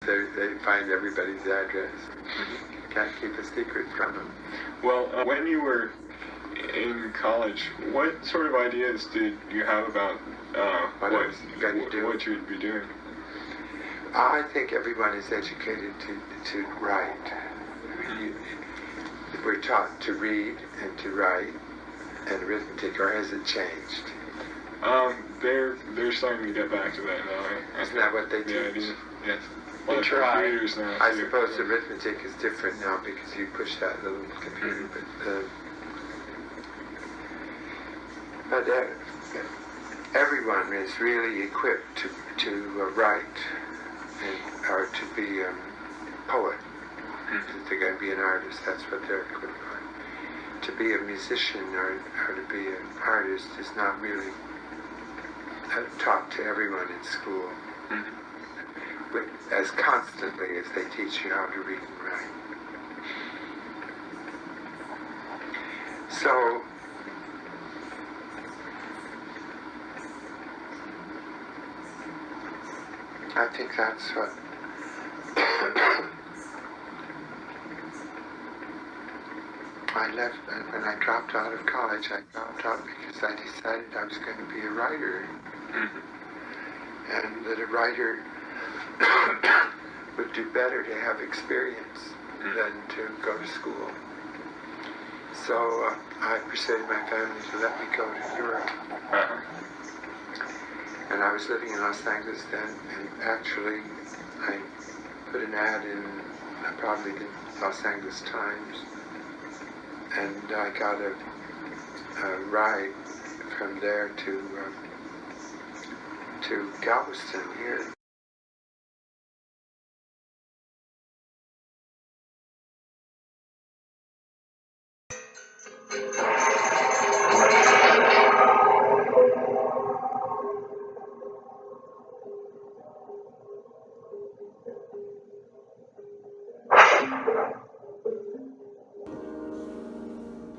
They find everybody's address. You can't keep a secret from them. Well, when you were in college, what sort of ideas did you have about what you'd be doing? I think everyone is educated to write. We're taught to read and to write and arithmetic, or has it changed? They're starting to get back to that now. Isn't that what they teach? Yes. They try. Now, I suppose arithmetic is different now because you push that little computer, but everyone is really equipped to write or to be a poet. If they're going to be an artist, that's what they're equipped for. To be a musician or to be an artist is not really taught to everyone in school. As constantly as they teach you how to read and write. So, I think that's what I left. When I dropped out of college, I dropped out because I decided I was going to be a writer. And that a writer would do better to have experience than to go to school. So I persuaded my family to let me go to Europe. And I was living in Los Angeles then, and actually I put an ad in probably the Los Angeles Times, and I got a ride from there to Galveston here.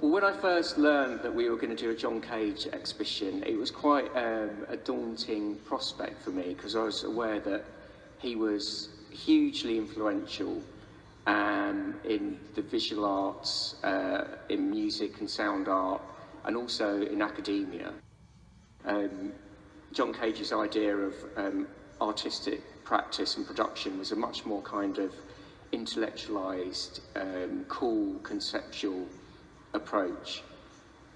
Well, when I first learned that we were going to do a John Cage exhibition, it was quite a daunting prospect for me because I was aware that he was hugely influential in the visual arts, in music and sound art, and also in academia. John Cage's idea of artistic practice and production was a much more kind of intellectualized, cool, conceptual approach.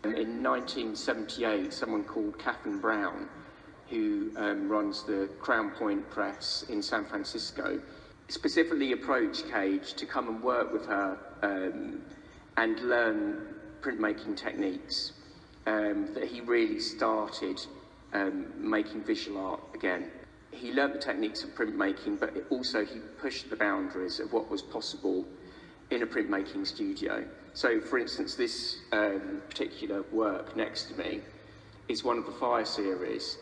In 1978, someone called Catherine Brown, who runs the Crown Point Press in San Francisco, specifically approached Cage to come and work with her and learn printmaking techniques, that he really started making visual art again. He learned the techniques of printmaking, but also he pushed the boundaries of what was possible in a printmaking studio. So, for instance, this particular work next to me is one of the Fire series,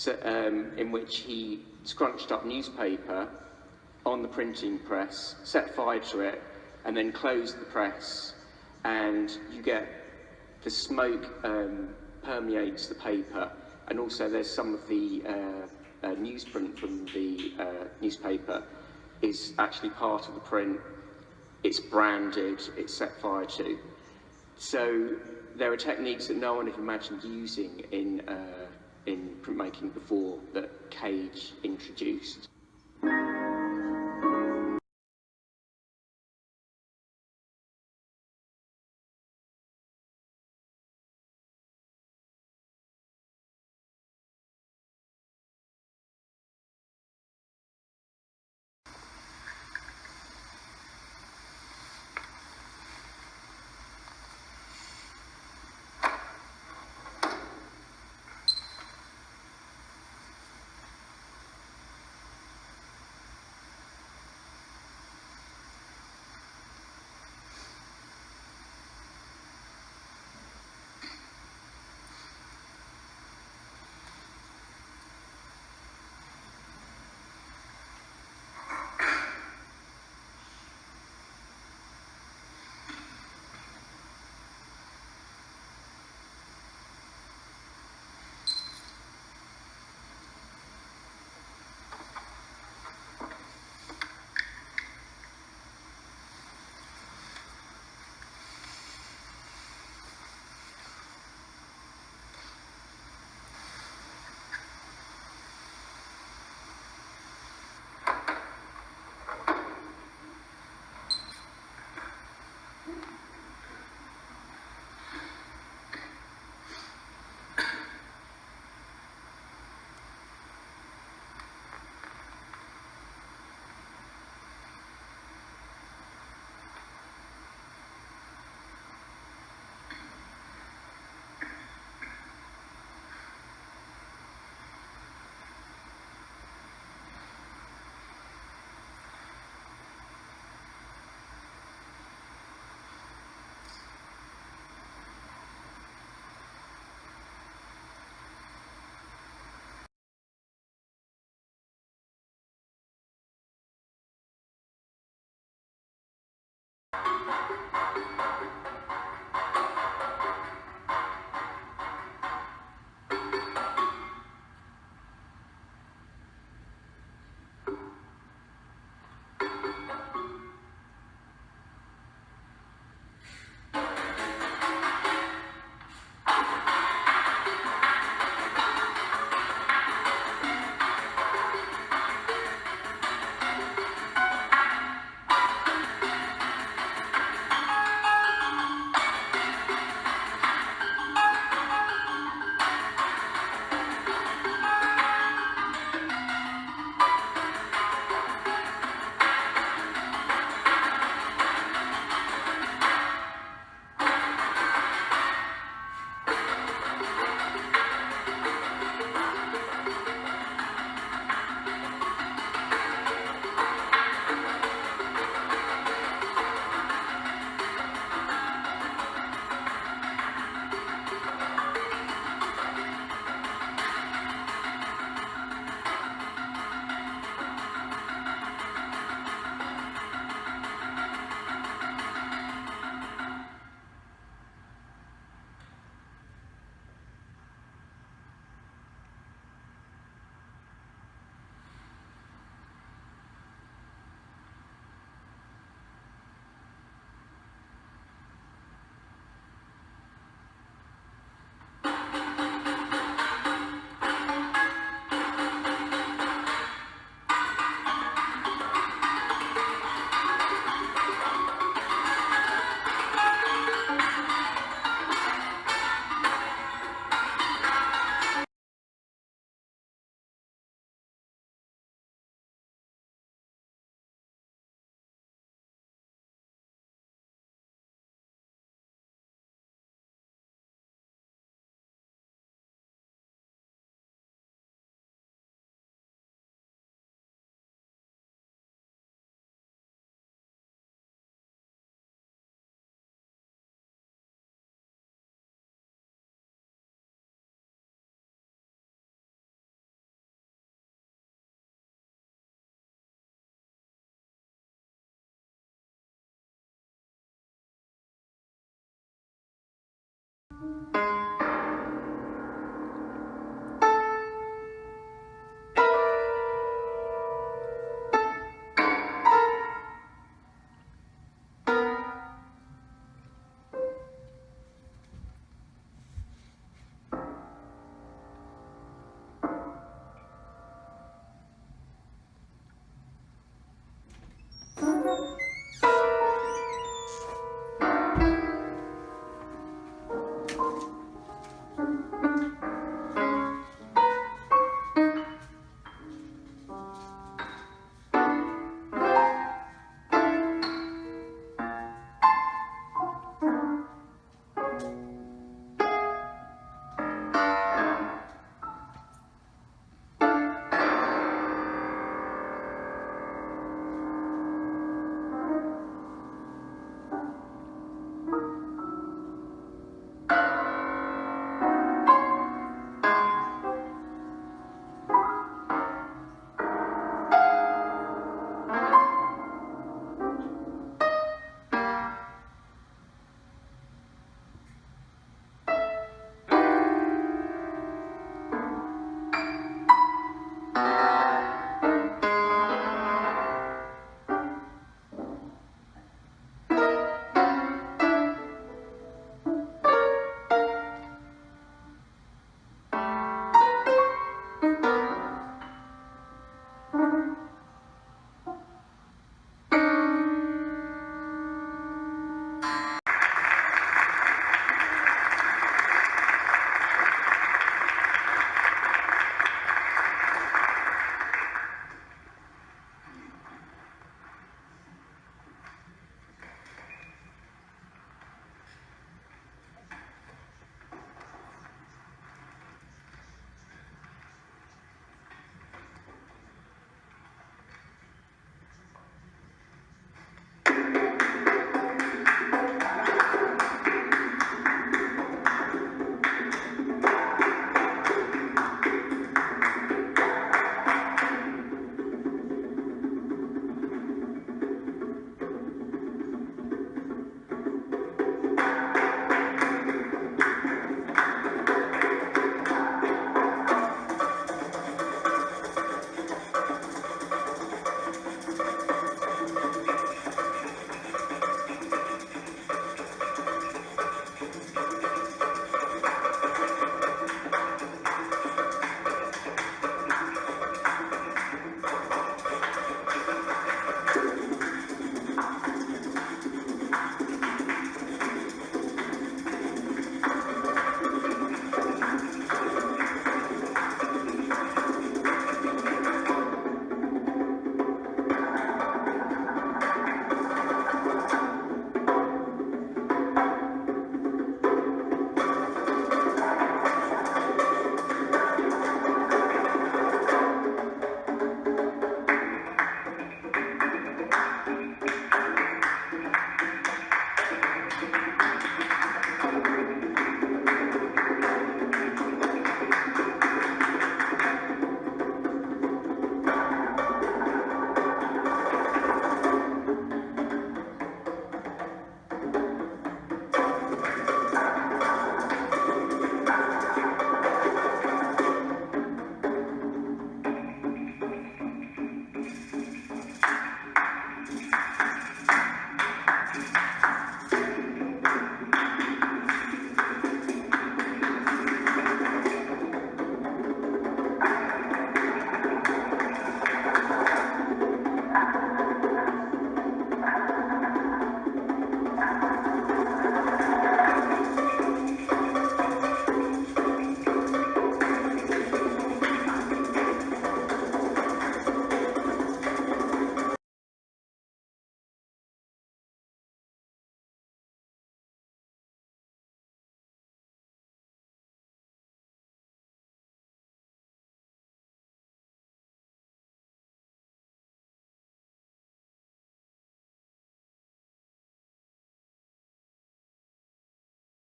in which he scrunched up newspaper on the printing press, set fire to it, and then closed the press, and you get the smoke permeates the paper, and also there's some of the newsprint from the newspaper is actually part of the print. It's branded, it's set fire to. So there are techniques that no one had imagined using in printmaking before that Cage introduced.